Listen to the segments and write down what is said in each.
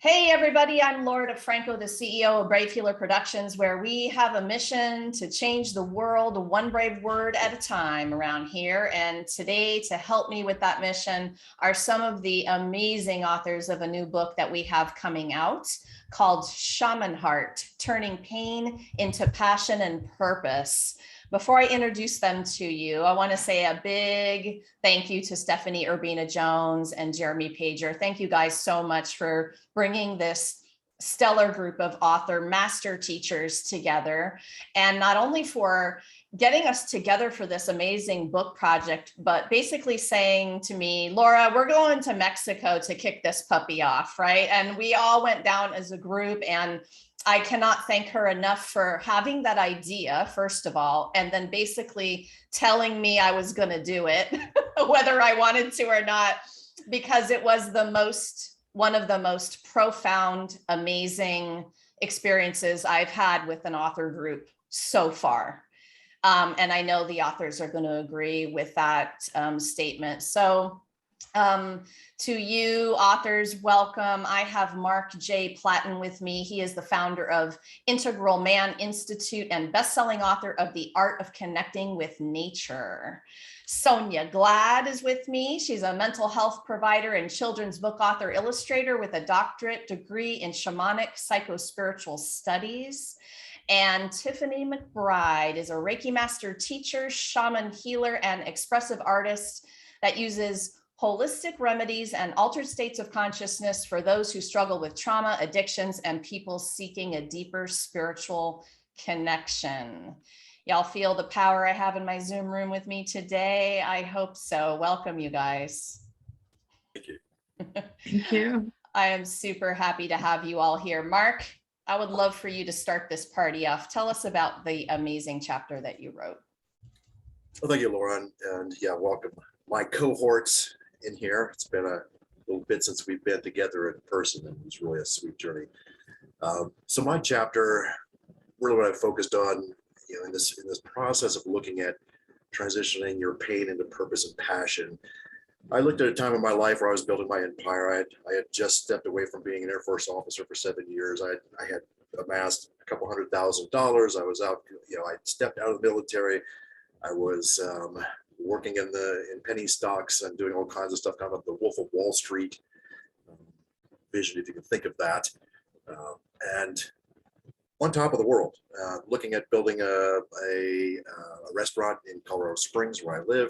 Hey everybody, I'm Laura DeFranco, the CEO of Brave Healer Productions, where we have a mission to change the world one brave word at a time around here. And today, to help me with that mission, are some of the amazing authors of a new book that we have coming out called Shaman Heart, Turning Pain into Passion and Purpose. Before I introduce them to you, I want to say a big thank you to Stephanie Urbina Jones and Jeremy Pager. Thank you guys so much for bringing this stellar group of author master teachers together, and not only for getting us together for this amazing book project, but basically saying to me, Laura, we're going to Mexico to kick this puppy off, right? And we all went down as a group, and I cannot thank her enough for having that idea, first of all, and then basically telling me I was going to do it, whether I wanted to or not, because it was one of the most profound, amazing experiences I've had with an author group so far. And I know the authors are going to agree with that statement. So to you authors, welcome. I have Mark J. Platten with me. He is the founder of Integral Man Institute and best-selling author of The Art of Connecting with Nature. Sonia Glad is with me. She's a mental health provider and children's book author illustrator with a doctorate degree in shamanic psychospiritual studies. And Tiffany McBride is a Reiki master teacher, shaman healer, and expressive artist that uses holistic remedies and altered states of consciousness for those who struggle with trauma, addictions, and people seeking a deeper spiritual connection. Y'all feel the power I have in my Zoom room with me today? I hope so. Welcome, you guys. Thank you. Thank you. I am super happy to have you all here. Mark, I would love for you to start this party off. Tell us about the amazing chapter that you wrote. Well, thank you, Laura, and yeah, welcome my cohorts in here. It's been a little bit since we've been together in person, and it was really a sweet journey. So my chapter, really what I focused on, in this process of looking at transitioning your pain into purpose and passion. I looked at a time in my life where I was building my empire. I had just stepped away from being an Air Force officer for 7 years. I had amassed a couple $100,000. I was out, I stepped out of the military. I was working in penny stocks and doing all kinds of stuff, kind of the Wolf of Wall Street vision, if you can think of that. And on top of the world, looking at building a restaurant in Colorado Springs where I live.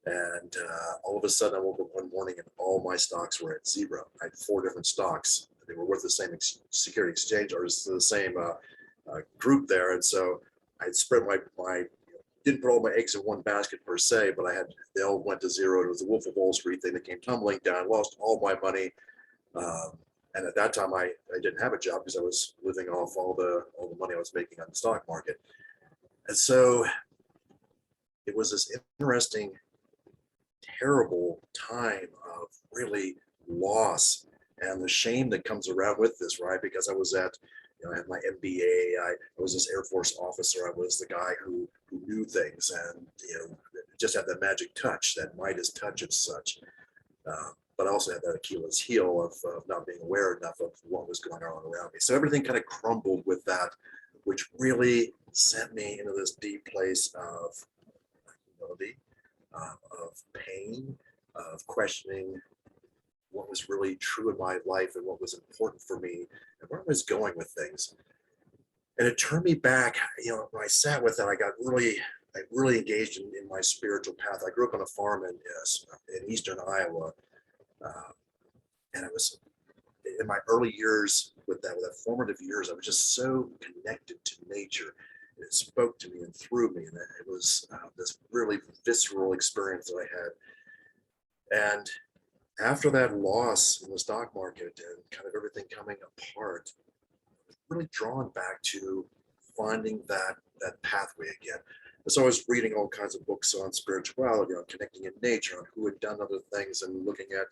And all of a sudden I woke up one morning and all my stocks were at zero. I had 4 different stocks. They were worth the same security exchange, or the same group there. And so I spread my didn't put all my eggs in one basket per se, but they all went to zero. It was the Wolf of Wall Street thing that came tumbling down, lost all my money. And at that time I didn't have a job because I was living off all the money I was making on the stock market. And so it was this interesting, terrible time of really loss and the shame that comes around with this, right? Because I had my MBA, I was this Air Force officer, I was the guy who knew things and just had that magic touch, that Midas touch of such. But I also had that Achilles heel of not being aware enough of what was going on around me. So everything kind of crumbled with that, which really sent me into this deep place of humility, of pain, of questioning what was really true in my life and what was important for me and where I was going with things. And it turned me back, when I sat with it, I really engaged in my spiritual path. I grew up on a farm in eastern Iowa. And it was in my early years with that formative years, I was just so connected to nature. It spoke to me and through me. And it was this really visceral experience that I had. And after that loss in the stock market and kind of everything coming apart, I was really drawn back to finding that pathway again. And so I was reading all kinds of books on spirituality, on connecting in nature, on who had done other things, and looking at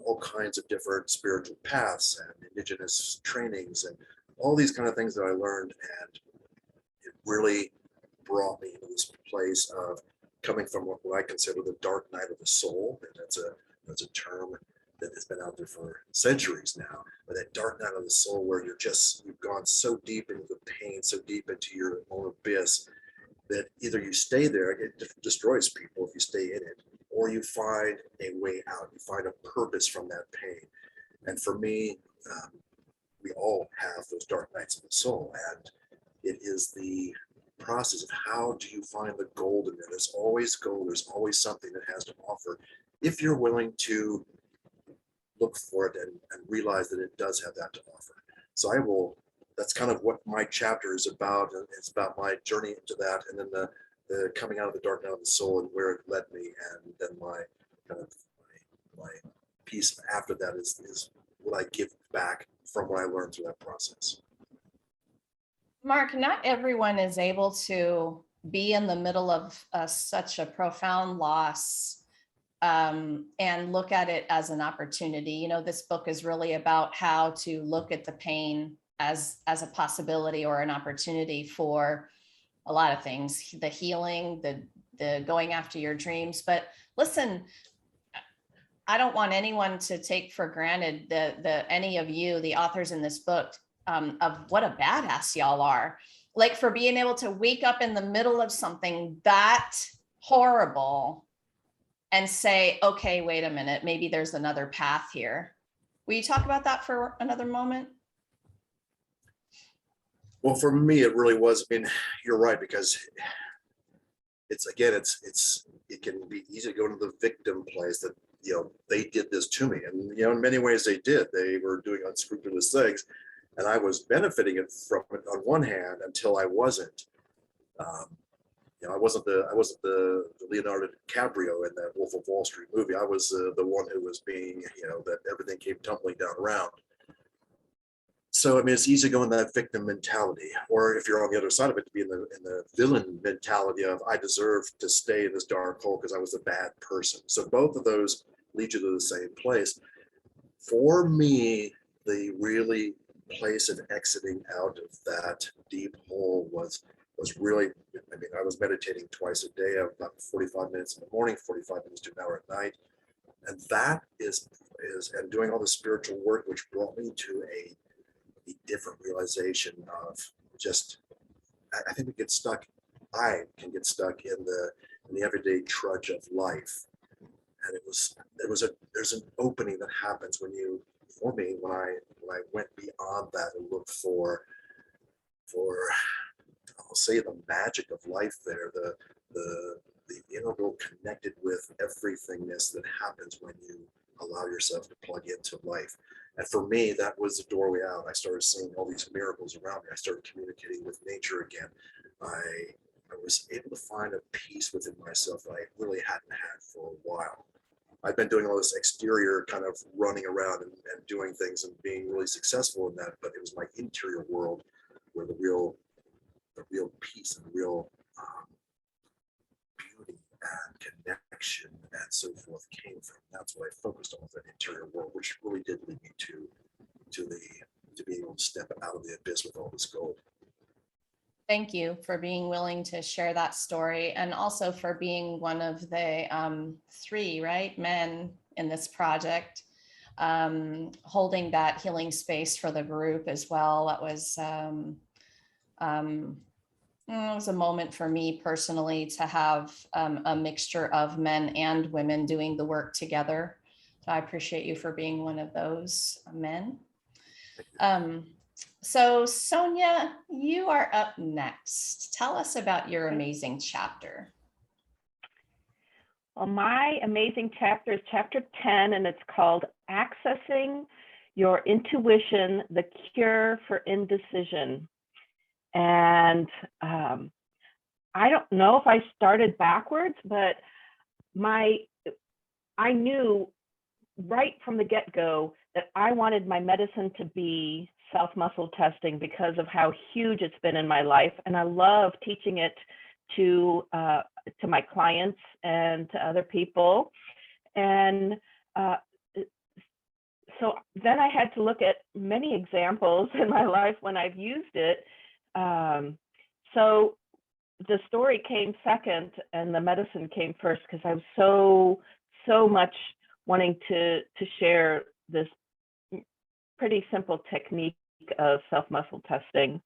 all kinds of different spiritual paths and indigenous trainings and all these kind of things that I learned. And it really brought me into this place of coming from what I consider the dark night of the soul. And that's a term that has been out there for centuries now, but that dark night of the soul where you've gone so deep into the pain, so deep into your own abyss, that either you stay there, it destroys people if you stay in it, or you find a way out, you find a purpose from that pain. And for me, we all have those dark nights of the soul, and it is the process of how do you find the gold in there. There's always gold, there's always something that has to offer, if you're willing to look for it and realize that it does have that to offer. So that's kind of what my chapter is about. And it's about my journey into that, and then the coming out of the dark night of the soul and where it led me. And then my kind of my piece after that is what I give back from what I learned through that process. Mark, not everyone is able to be in the middle of such a profound loss and look at it as an opportunity. You know, this book is really about how to look at the pain as a possibility or an opportunity for a lot of things, the healing, the going after your dreams. But listen, I don't want anyone to take for granted any of you, the authors in this book, of what a badass y'all are. Like, for being able to wake up in the middle of something that horrible and say, okay, wait a minute, maybe there's another path here. Will you talk about that for another moment? Well, for me, it really was. I mean, you're right, because it can be easy to go into the victim place that, they did this to me. And, in many ways they did. They were doing unscrupulous things, and I was benefiting from it on one hand until I wasn't. I wasn't the Leonardo DiCaprio in that Wolf of Wall Street movie. I was the one who was being, that everything came tumbling down around. So, I mean, it's easy to go in that victim mentality, or if you're on the other side of it, to be in the villain mentality of, I deserve to stay in this dark hole because I was a bad person. So both of those lead you to the same place. For me, the really place of exiting out of that deep hole was really, I mean, I was meditating twice a day, about 45 minutes in the morning, 45 minutes to an hour at night. And that is and doing all the spiritual work, which brought me to a different realization of just, I think I can get stuck in the everyday trudge of life. And there's an opening that happens for me, when I went beyond that and looked for I'll say the magic of life there, the integral connected with everythingness that happens when you allow yourself to plug into life. And for me, that was the doorway out. I started seeing all these miracles around me. I started communicating with nature again. I was able to find a peace within myself that I really hadn't had for a while. I've been doing all this exterior kind of running around and doing things and being really successful in that, but it was my interior world where the real peace and the real beauty and connection and so forth came from. That's what I focused on, with that interior world, which really did lead me to being able to step out of the abyss with all this gold. Thank you for being willing to share that story, and also for being one of the 3 men in this project, holding that healing space for the group as well. That was it was a moment for me personally to have a mixture of men and women doing the work together. So I appreciate you for being one of those men. So Sonia, you are up next. Tell us about your amazing chapter. Well, my amazing chapter is chapter 10, and it's called Accessing Your Intuition, the Cure for Indecision. And I don't know if I started backwards, but I knew right from the get-go that I wanted my medicine to be self-muscle testing because of how huge it's been in my life. And I love teaching it to my clients and to other people. And so then I had to look at many examples in my life when I've used it. So the story came second and the medicine came first, because I was so much wanting to share this pretty simple technique of self-muscle testing.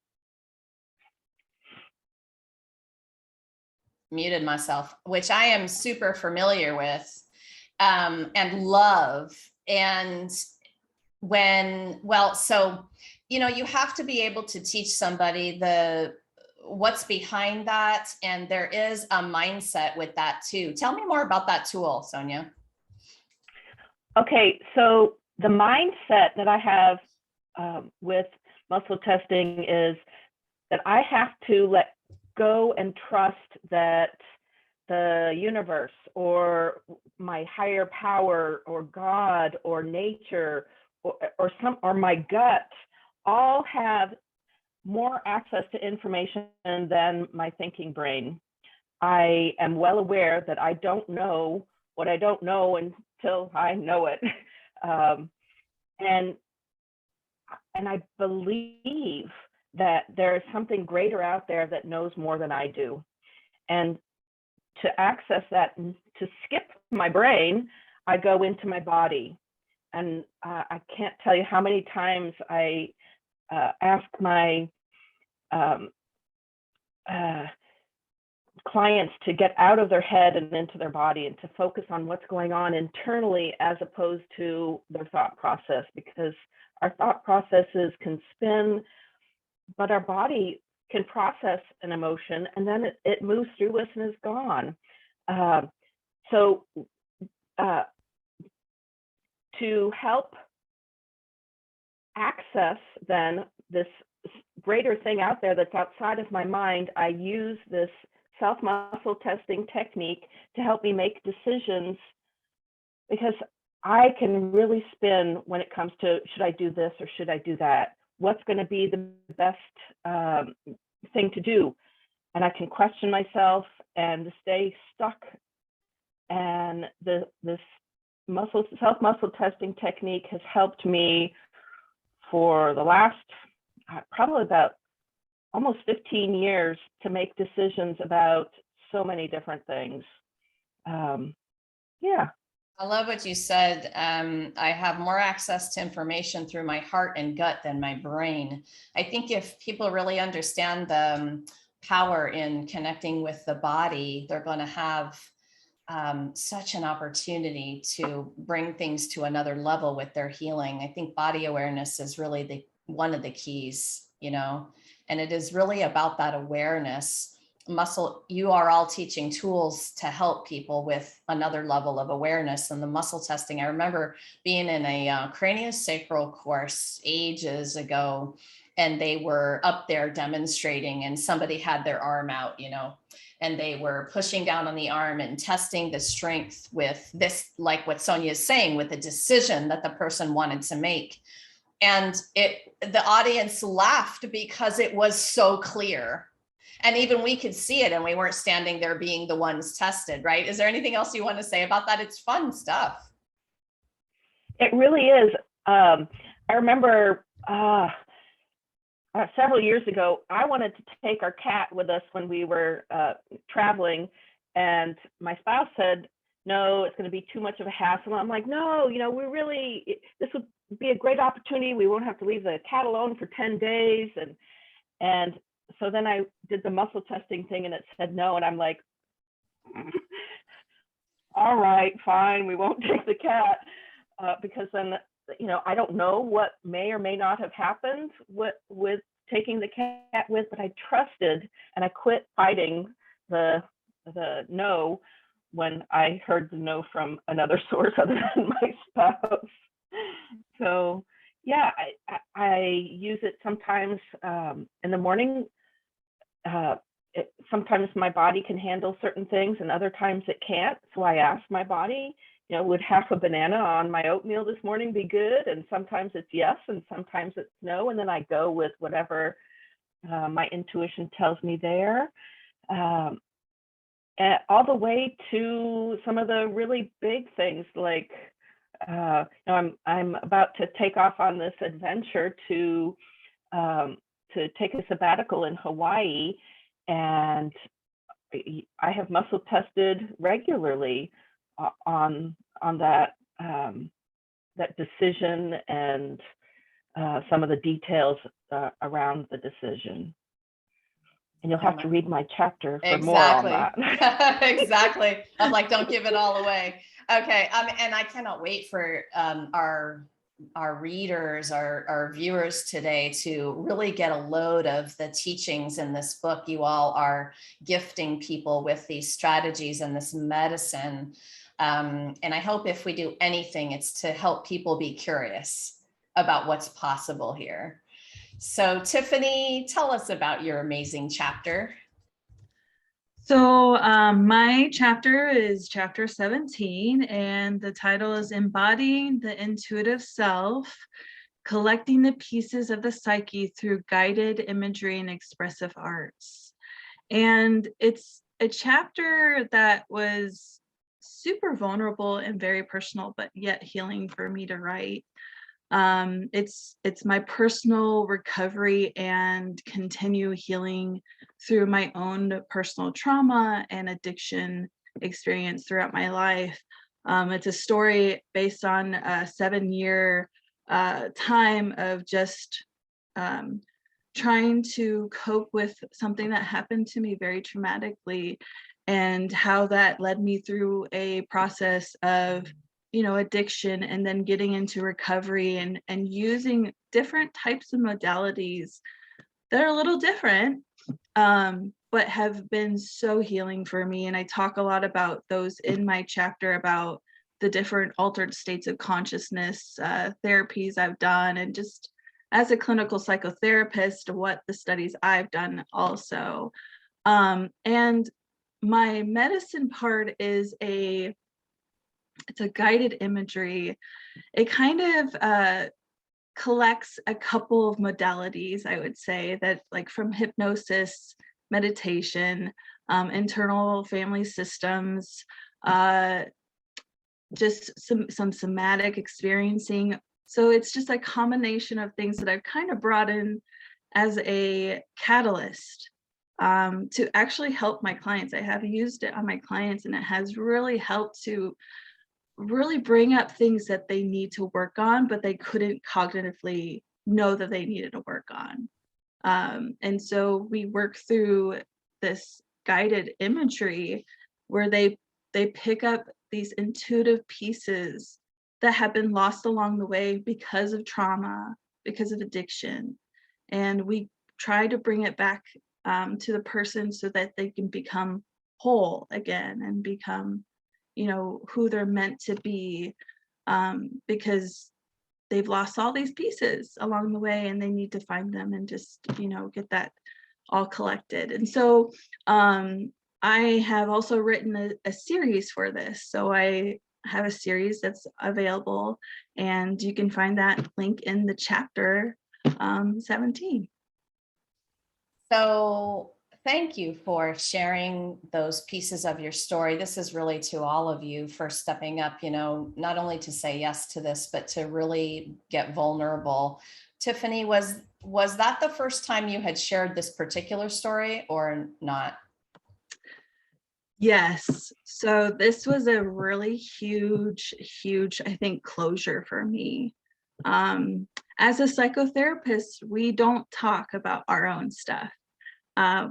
Muted myself, which I am super familiar with and love. And so, you have to be able to teach somebody what's behind that. And there is a mindset with that too. Tell me more about that tool, Sonia. Okay, so the mindset that I have with muscle testing is that I have to let go and trust that the universe or my higher power or God or nature or my gut all have more access to information than my thinking brain. I am well aware that I don't know what I don't know until I know it. And I believe that there is something greater out there that knows more than I do. And to access that, and to skip my brain, I go into my body. And I can't tell you how many times I ask my clients to get out of their head and into their body and to focus on what's going on internally as opposed to their thought process, because our thought processes can spin, but our body can process an emotion and then it moves through us and is gone. So to help access then this greater thing out there that's outside of my mind, I use this self-muscle testing technique to help me make decisions, because I can really spin when it comes to, should I do this or should I do that? What's going to be the best thing to do? And I can question myself and stay stuck. And this self-muscle testing technique has helped me for the last probably about almost 15 years to make decisions about so many different things. Yeah. I love what you said. I have more access to information through my heart and gut than my brain. I think if people really understand the power in connecting with the body, they're going to have such an opportunity to bring things to another level with their healing. I think body awareness is really one of the keys, and it is really about that awareness. You are all teaching tools to help people with another level of awareness. And the muscle testing, I remember being in a craniosacral course ages ago, and they were up there demonstrating, and somebody had their arm out, and they were pushing down on the arm and testing the strength with this, like what Sonia is saying, with the decision that the person wanted to make. And the audience laughed because it was so clear. And even we could see it, and we weren't standing there being the ones tested, right? Is there anything else you want to say about that? It's fun stuff. It really is. I remember several years ago, I wanted to take our cat with us when we were traveling, and my spouse said, no, it's going to be too much of a hassle. I'm like, no, this would be a great opportunity. We won't have to leave the cat alone for 10 days. And so then I did the muscle testing thing, and it said no. And I'm like, all right, fine, we won't take the cat, because then, I don't know what may or may not have happened with taking the cat with, but I trusted, and I quit fighting the no when I heard the no from another source other than my spouse. So yeah, I use it sometimes in the morning. Sometimes my body can handle certain things and other times it can't. So I ask my body, would half a banana on my oatmeal this morning be good? And sometimes it's yes, and sometimes it's no. And then I go with whatever my intuition tells me there. And all the way to some of the really big things, like I'm about to take off on this adventure to take a sabbatical in Hawaii, and I have muscle tested regularly on that that decision and some of the details around the decision. And you'll have to read my chapter for more on that. Exactly. I'm like, don't give it all away. Okay. And I cannot wait for our readers, our viewers today to really get a load of the teachings in this book. You all are gifting people with these strategies and this medicine. And I hope if we do anything, it's to help people be curious about what's possible here. So Tiffany, tell us about your amazing chapter. So my chapter is chapter 17, and the title is Embodying the Intuitive Self, Collecting the Pieces of the Psyche Through Guided Imagery and Expressive Arts. And it's a chapter that was super vulnerable and very personal, but yet healing for me to write. It's my personal recovery and continue healing through my own personal trauma and addiction experience throughout my life. It's a story based on a 7-year time of just trying to cope with something that happened to me very traumatically, and how that led me through a process of addiction, and then getting into recovery and using different types of modalities that are a little different, but have been so healing for me. And I talk a lot about those in my chapter, about the different altered states of consciousness therapies I've done, and just as a clinical psychotherapist, what the studies I've done also. And my medicine part is it's a guided imagery. It kind of collects a couple of modalities, I would say, that like from hypnosis, meditation, internal family systems, just some somatic experiencing. So it's just a combination of things that I've kind of brought in as a catalyst to actually help my clients. I have used it on my clients, and it has really helped to really bring up things that they need to work on, but they couldn't cognitively know that they needed to work on. And so we work through this guided imagery where they pick up these intuitive pieces that have been lost along the way because of trauma, because of addiction. And we try to bring it back to the person so that they can become whole again and become who they're meant to be, because they've lost all these pieces along the way, and they need to find them and just get that all collected. And so I have also written a series for this. So I have a series that's available, and you can find that link in the chapter 17. So thank you for sharing those pieces of your story. This is really to all of you for stepping up, not only to say yes to this, but to really get vulnerable. Tiffany, was that the first time you had shared this particular story or not? Yes. So this was a really huge, I think, closure for me. As a psychotherapist, we don't talk about our own stuff.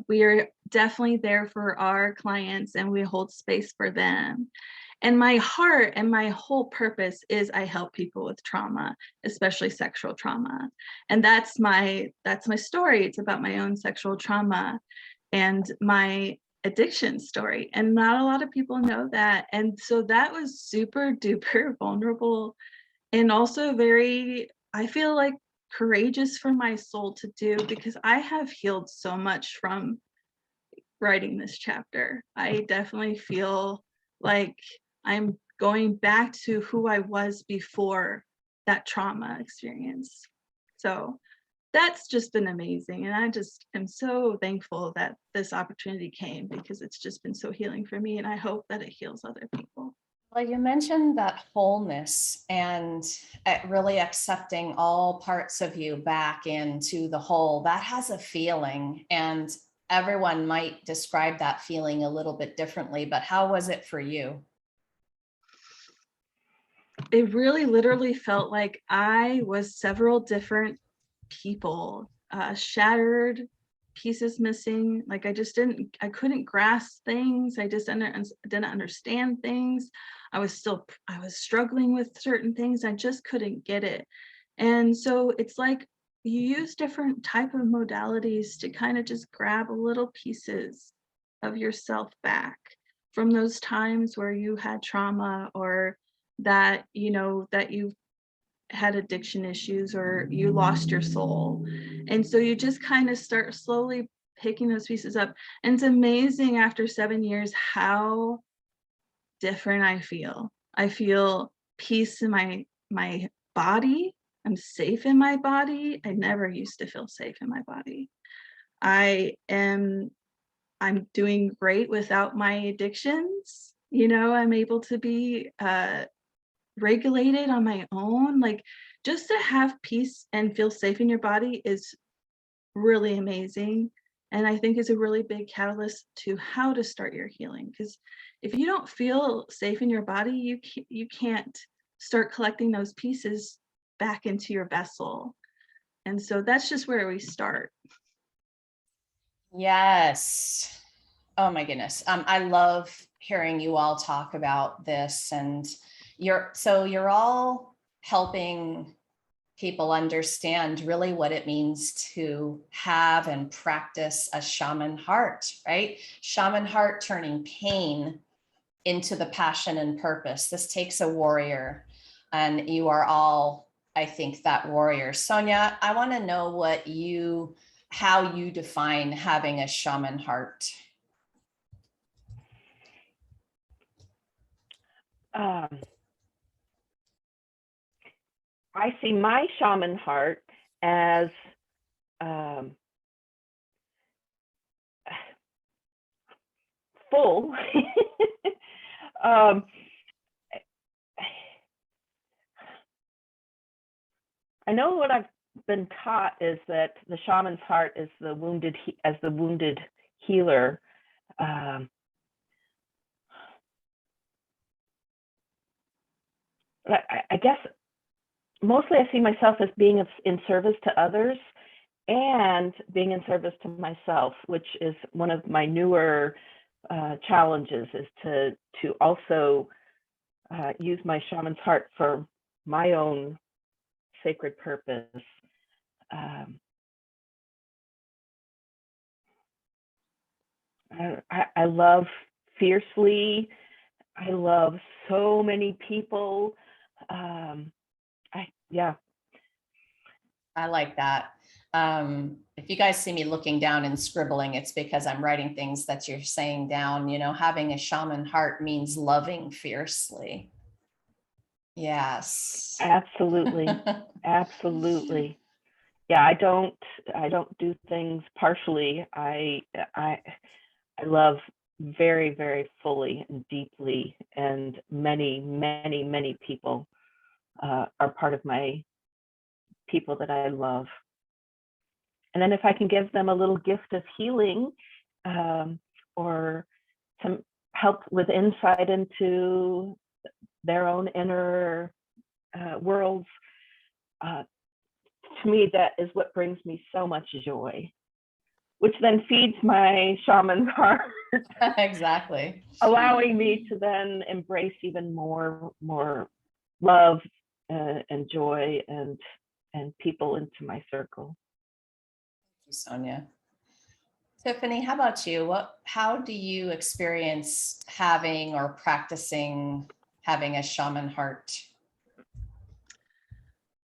We are definitely there for our clients, and we hold space for them. And my heart and my whole purpose is I help people with trauma, especially sexual trauma. And that's my story. It's about my own sexual trauma and my addiction story. And not a lot of people know that. And so that was super duper vulnerable, and also very, I feel like, courageous for my soul to do, because I have healed so much from writing this chapter. I definitely feel like I'm going back to who I was before that trauma experience. So that's just been amazing. And I just am so thankful that this opportunity came, because it's just been so healing for me. And I hope that it heals other people. Well, you mentioned that wholeness and really accepting all parts of you back into the whole. That has a feeling, and everyone might describe that feeling a little bit differently, but how was it for you? it really literally felt like I was several different people, shattered, pieces missing. Like I couldn't grasp things. I just didn't understand things. I was struggling with certain things. I just couldn't get it. And so it's like you use different type of modalities to kind of just grab little pieces of yourself back from those times where you had trauma, or that, that you had addiction issues, or you lost your soul. And so you just kind of start slowly picking those pieces up. And it's amazing after 7 years how different I feel. I feel peace in my body. I'm safe in my body. I never used to feel safe in my body. I'm doing great without my addictions. I'm able to be regulated on my own. Like, just to have peace and feel safe in your body is really amazing. And I think is a really big catalyst to how to start your healing. Because if you don't feel safe in your body, you can't start collecting those pieces back into your vessel. And so that's just where we start. Yes. Oh my goodness. I love hearing you all talk about this, and you're all helping people understand really what it means to have and practice a shaman heart, right? Shaman heart, turning pain into the passion and purpose. This takes a warrior, and you are all, I think, that warrior. Sonia, I want to know how you define having a shaman heart. I see my shaman heart as full. I know what I've been taught is that the shaman's heart is the wounded healer. I guess mostly I see myself as being in service to others and being in service to myself, which is one of my newer challenges, is to also use my shaman's heart for my own sacred purpose. I love fiercely. I love so many people. I like that. If you guys see me looking down and scribbling, it's because I'm writing things that you're saying down. Having a shaman heart means loving fiercely. Yes. Absolutely. Absolutely. Yeah, I don't do things partially. I love very, very fully and deeply, and many, many, many people are part of my people that I love. And then if I can give them a little gift of healing, or some help with insight into their own inner worlds, to me, that is what brings me so much joy, which then feeds my shaman's heart. Exactly. Allowing me to then embrace even more love and joy and people into my circle. Thank you, Sonia. Tiffany, how about you? How do you experience having or practicing having a shaman heart?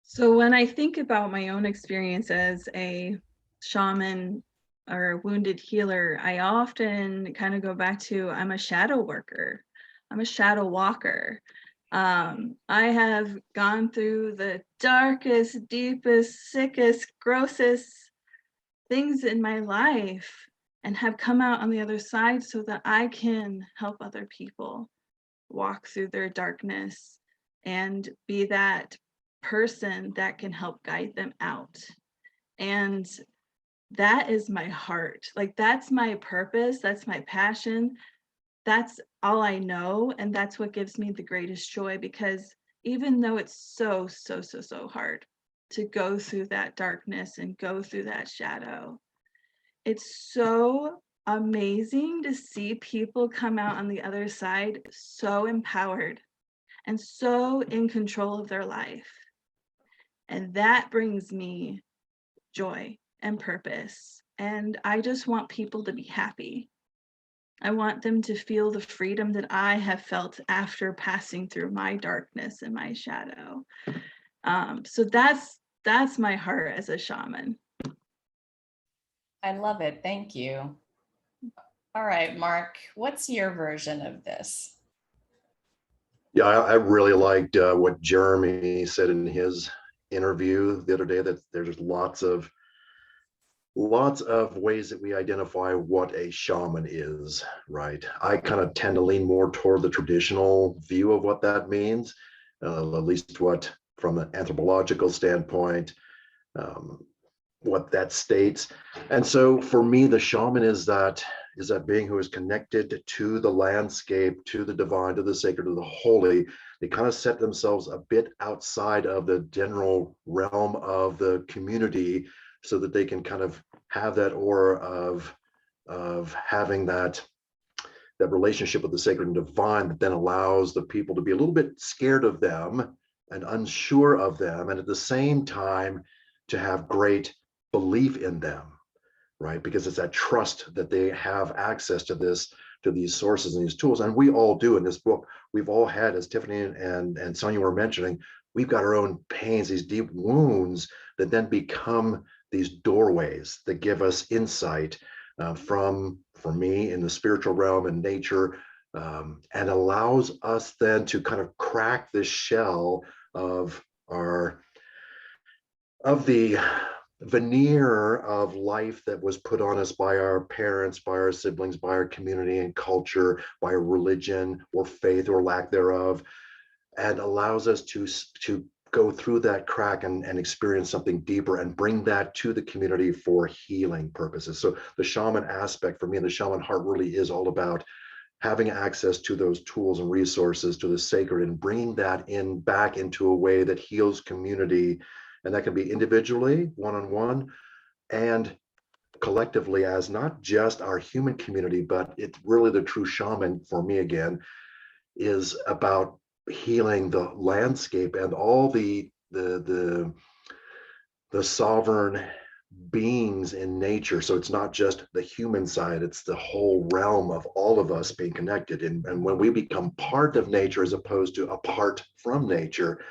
So when I think about my own experience as a shaman or a wounded healer, I often kind of go back to, I'm a shadow worker. I'm a shadow walker. I have gone through the darkest, deepest, sickest, grossest things in my life and have come out on the other side so that I can help other people walk through their darkness and be that person that can help guide them out. And that is my heart. Like, that's my purpose. That's my passion. That's all I know. And that's what gives me the greatest joy, because even though it's so hard to go through that darkness and go through that shadow. It's so amazing to see people come out on the other side so empowered and so in control of their life. And that brings me joy and purpose. And I just want people to be happy. I want them to feel the freedom that I have felt after passing through my darkness and my shadow. So that's my heart as a shaman. I love it. Thank you. All right, Mark, what's your version of this? Yeah, I really liked what Jeremy said in his interview the other day, that there's lots of ways that we identify what a shaman is, right? I kind of tend to lean more toward the traditional view of what that means, at least what from an anthropological standpoint, what that states. And so for me, the shaman is that being who is connected to the landscape, to the divine, to the sacred, to the holy. They kind of set themselves a bit outside of the general realm of the community, so that they can kind of have that aura of having that relationship with the sacred and divine, that then allows the people to be a little bit scared of them and unsure of them, and at the same time to have great belief in them, right? Because it's that trust that they have access to these sources and these tools. And we all do in this book. We've all had, as Tiffany and Sonia were mentioning, we've got our own pains, these deep wounds that then become these doorways that give us insight for me in the spiritual realm and nature, and allows us then to kind of crack this shell of the veneer of life that was put on us by our parents, by our siblings, by our community and culture, by our religion or faith or lack thereof, and allows us to go through that crack and experience something deeper and bring that to the community for healing purposes. So the shaman aspect for me, and the Shaman Heart, really is all about having access to those tools and resources, to the sacred, and bringing that back into a way that heals community. And that can be individually, one-on-one, and collectively, as not just our human community, but it's really the true shaman for me, again, is about healing the landscape and all the sovereign beings in nature. So it's not just the human side, it's the whole realm of all of us being connected. And when we become part of nature as opposed to apart from nature,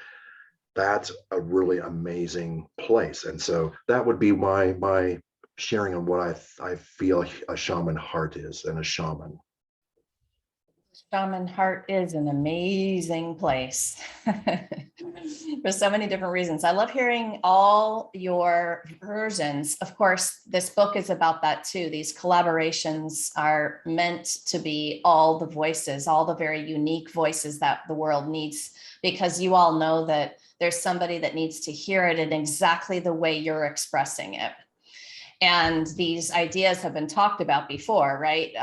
that's a really amazing place. And so that would be my sharing on what I feel a shaman heart is, and a shaman. Shaman Heart is an amazing place for so many different reasons. I love hearing all your versions. Of course, this book is about that too. These collaborations are meant to be all the voices, all the very unique voices that the world needs, because you all know that there's somebody that needs to hear it in exactly the way you're expressing it. And these ideas have been talked about before, right?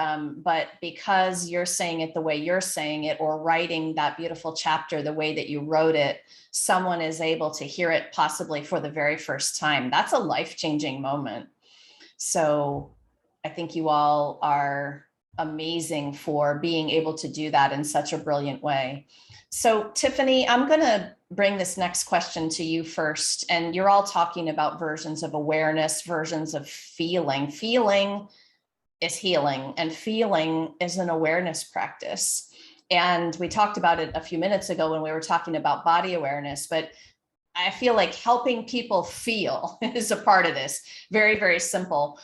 But because you're saying it the way you're saying it, or writing that beautiful chapter the way that you wrote it, someone is able to hear it possibly for the very first time. That's a life-changing moment. So I think you all are amazing for being able to do that in such a brilliant way. So Tiffany, I'm going to bring this next question to you first. And you're all talking about versions of awareness, versions of feeling. Feeling is healing, and feeling is an awareness practice. And we talked about it a few minutes ago when we were talking about body awareness, but I feel like helping people feel is a part of this. Very, very simple.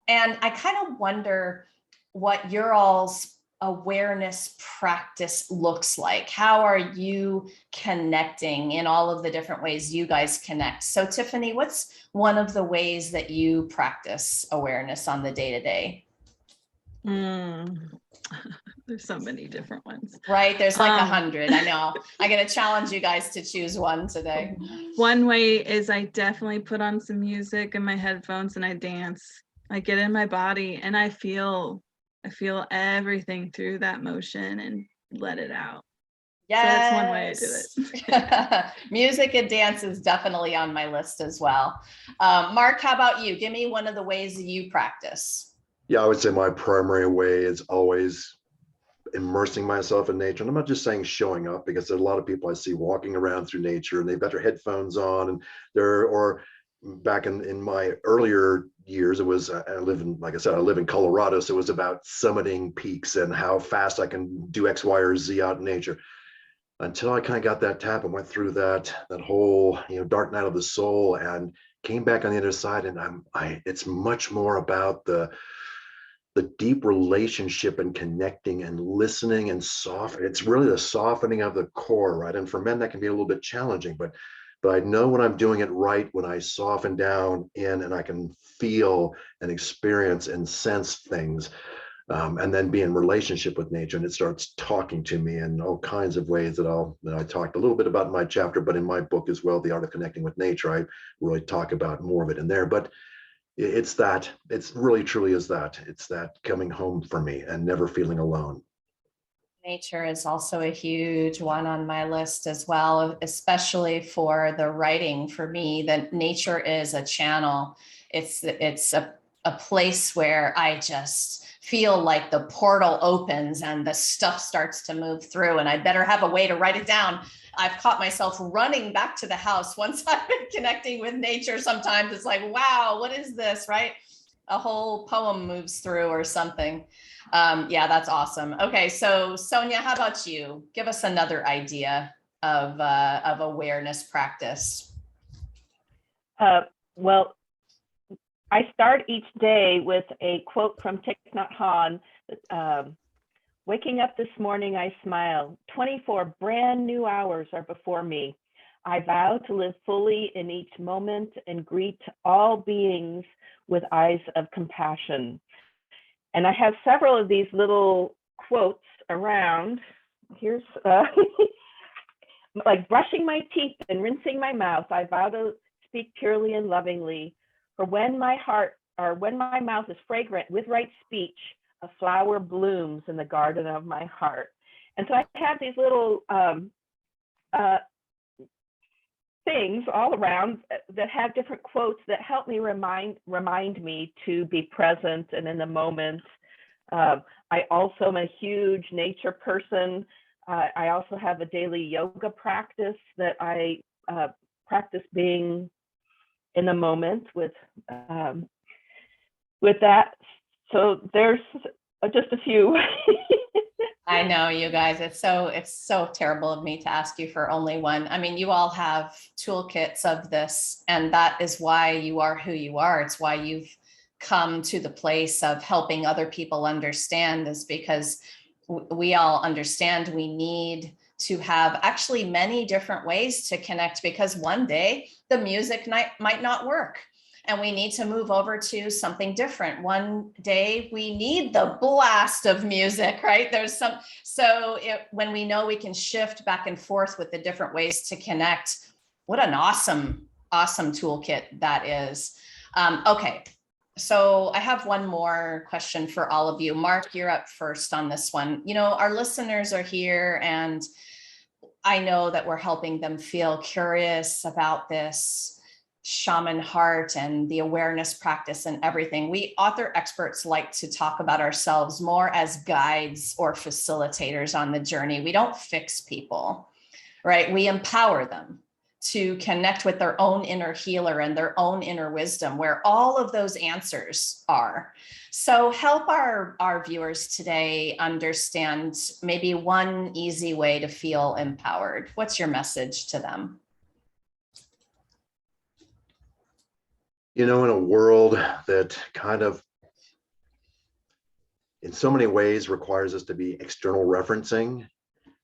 And I kind of wonder what your all's awareness practice looks like. How are you connecting in all of the different ways you guys connect? So Tiffany, what's one of the ways that you practice awareness on the day-to-day? There's so many different ones. Right, there's like 100. I know. I'm going to challenge you guys to choose one today. One way is I definitely put on some music in my headphones and I dance. I get in my body and I feel everything through that motion and let it out. So that's one way I do it. Yes. Music and dance is definitely on my list as well. Mark, how about you? Give me one of the ways that you practice. Yeah, I would say my primary way is always immersing myself in nature. And I'm not just saying showing up, because there's a lot of people I see walking around through nature and they've got their headphones on, and or back in my earlier years, it was, like I said, I live in Colorado. So it was about summiting peaks and how fast I can do X, Y, or Z out in nature. Until I kind of got that tap and went through that whole, dark night of the soul, and came back on the other side. And it's much more about the deep relationship and connecting and listening and it's really the softening of the core, right? And for men that can be a little bit challenging, but I know when I'm doing it right, when I soften down in and I can feel and experience and sense things, and then be in relationship with nature, and it starts talking to me in all kinds of ways that I talked a little bit about in my chapter, but in my book as well, The Art of Connecting with Nature, I really talk about more of it in there. But it's really truly is that. It's that coming home for me and never feeling alone. Nature is also a huge one on my list as well, especially for the writing. For me, that nature is a channel. It's a place where I just feel like the portal opens and the stuff starts to move through, and I better have a way to write it down. I've caught myself running back to the house once I've been connecting with nature. Sometimes it's like, wow, what is this, right? A whole poem moves through or something. Yeah, that's awesome. Okay, so Sonia, how about you? Give us another idea of awareness practice. Well, I start each day with a quote from Thich Nhat Hanh. Waking up this morning, I smile. 24 brand new hours are before me. I vow to live fully in each moment and greet all beings with eyes of compassion. And I have several of these little quotes around. Here's like brushing my teeth and rinsing my mouth. I vow to speak purely and lovingly. For when my mouth is fragrant with right speech, a flower blooms in the garden of my heart. And so I have these little things all around that have different quotes that help me remind me to be present and in the moment. I also am a huge nature person. I also have a daily yoga practice that I practice being in the moment with that. So there's just a few. I know, you guys, it's so terrible of me to ask you for only one. I mean, you all have toolkits of this, and that is why you are who you are. It's why you've come to the place of helping other people understand, is because we all understand we need to have actually many different ways to connect, because one day the music might not work and we need to move over to something different. One day we need the blast of music, right? When we know we can shift back and forth with the different ways to connect, what an awesome toolkit that is. Okay, so I have one more question for all of you. Mark, you're up first on this one. Our listeners are here, and I know that we're helping them feel curious about this Shaman Heart and the awareness practice and everything. We author experts like to talk about ourselves more as guides or facilitators on the journey. We don't fix people, right? We empower them to connect with their own inner healer and their own inner wisdom, where all of those answers are. So help our viewers today understand maybe one easy way to feel empowered. What's your message to them? In a world that kind of in so many ways requires us to be external referencing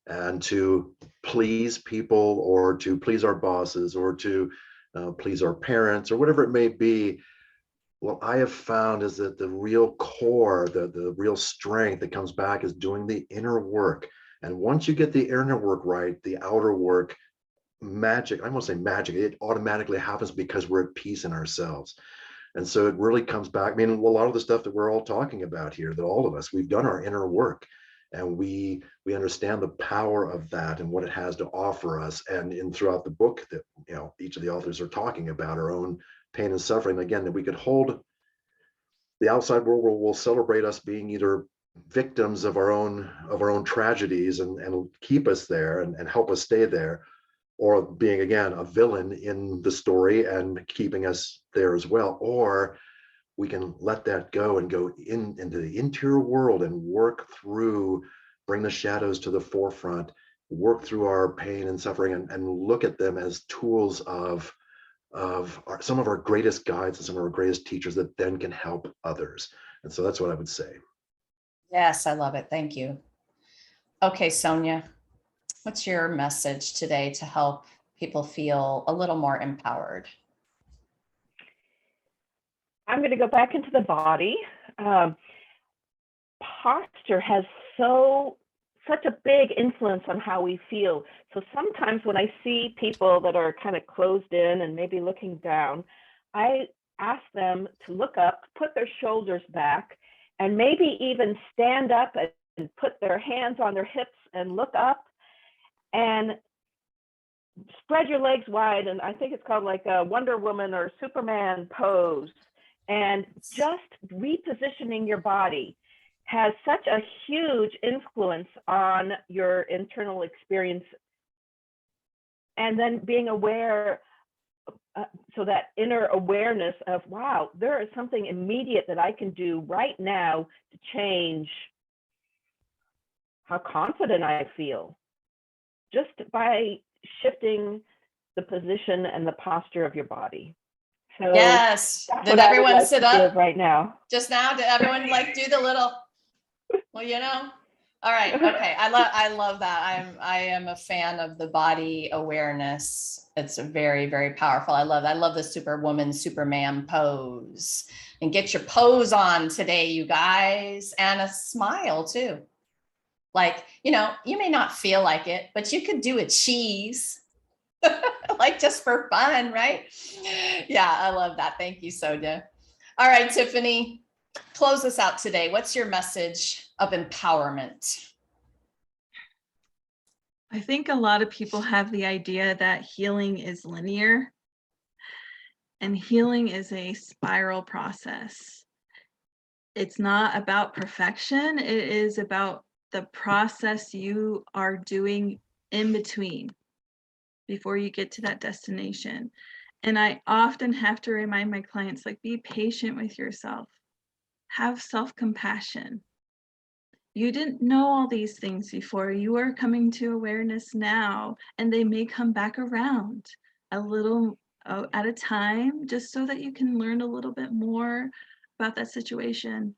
and to please people, or to please our bosses, or to please our parents, or whatever it may be, what I have found is that the real core, the real strength that comes back is doing the inner work. And once you get the inner work right, the outer work, magic, I won't say magic, it automatically happens because we're at peace in ourselves. And so it really comes back. I mean, a lot of the stuff that we're all talking about here, that all of us, we've done our inner work. And we understand the power of that and what it has to offer us. And throughout the book that, each of the authors are talking about our own pain and suffering, again, that we could hold the outside world will celebrate us being either victims of our own tragedies and keep us there and help us stay there, or being, again, a villain in the story and keeping us there as well. Or we can let that go and go into the interior world and work through, bring the shadows to the forefront, work through our pain and suffering, and look at them as tools of some of our greatest guides and some of our greatest teachers that then can help others. And so that's what I would say. Yes, I love it. Thank you. Okay, Sonia, what's your message today to help people feel a little more empowered? I'm going to go back into the body. Posture has such a big influence on how we feel. So sometimes when I see people that are kind of closed in and maybe looking down, I ask them to look up, put their shoulders back, and maybe even stand up and put their hands on their hips and look up and spread your legs wide. And I think it's called like a Wonder Woman or Superman pose. And just repositioning your body has such a huge influence on your internal experience. And then being aware, so that inner awareness of, wow, there is something immediate that I can do right now to change how confident I feel, just by shifting the position and the posture of your body. So yes. Did everyone sit up right now? Just now? Did everyone like do the little, well, all right. Okay. I love that. I am a fan of the body awareness. It's very, very powerful. I love the Superwoman, Superman pose. And get your pose on today, you guys, and a smile too. Like, you may not feel like it, but you could do a cheese. Like just for fun, right? Yeah, I love that. Thank you, Sonia. All right, Tiffany, close us out today. What's your message of empowerment? I think a lot of people have the idea that healing is linear, and healing is a spiral process. It's not about perfection. It is about the process you are doing in between before you get to that destination. And I often have to remind my clients, like, be patient with yourself. Have self-compassion. You didn't know all these things before. You are coming to awareness now, and they may come back around a little at a time, just so that you can learn a little bit more about that situation,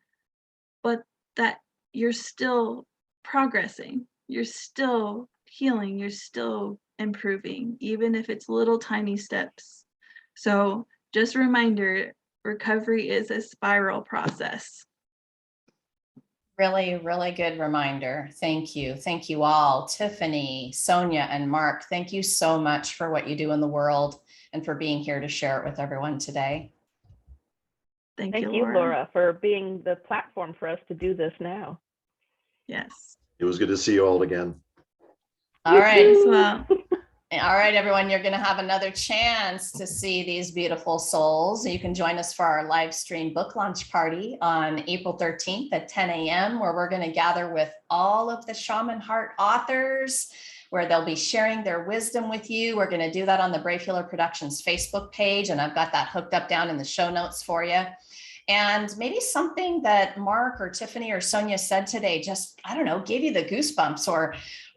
but that you're still progressing, you're still healing, you're still improving, even if it's little tiny steps. So just a reminder, recovery is a spiral process. Really, really good reminder. Thank you. Thank you all. Tiffany, Sonia, and Mark, thank you so much for what you do in the world and for being here to share it with everyone today. Thank you, Laura, for being the platform for us to do this now. Yes. It was good to see you all again. All right. Well. All right, everyone, you're going to have another chance to see these beautiful souls. You can join us for our live stream book launch party on April 13th at 10 a.m., where we're going to gather with all of the Shaman Heart authors, where they'll be sharing their wisdom with you. We're going to do that on the Brave Healer Productions Facebook page, and I've got that hooked up down in the show notes for you. And maybe something that Mark or Tiffany or Sonia said today just, I don't know, gave you the goosebumps or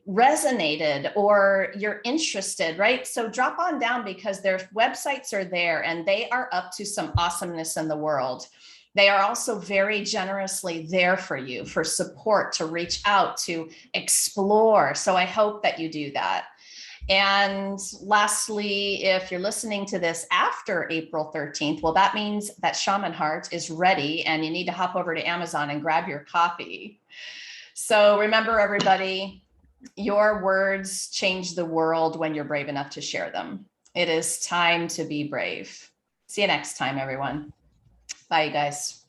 resonated, or you're interested, right? So drop on down, because their websites are there and they are up to some awesomeness in the world. They are also very generously there for you, for support, to reach out, to explore. So I hope that you do that. And lastly, if you're listening to this after April 13th, well, that means that Shaman Heart is ready and you need to hop over to Amazon and grab your copy. So remember, everybody, your words change the world when you're brave enough to share them. It is time to be brave. See you next time, everyone. Bye, you guys.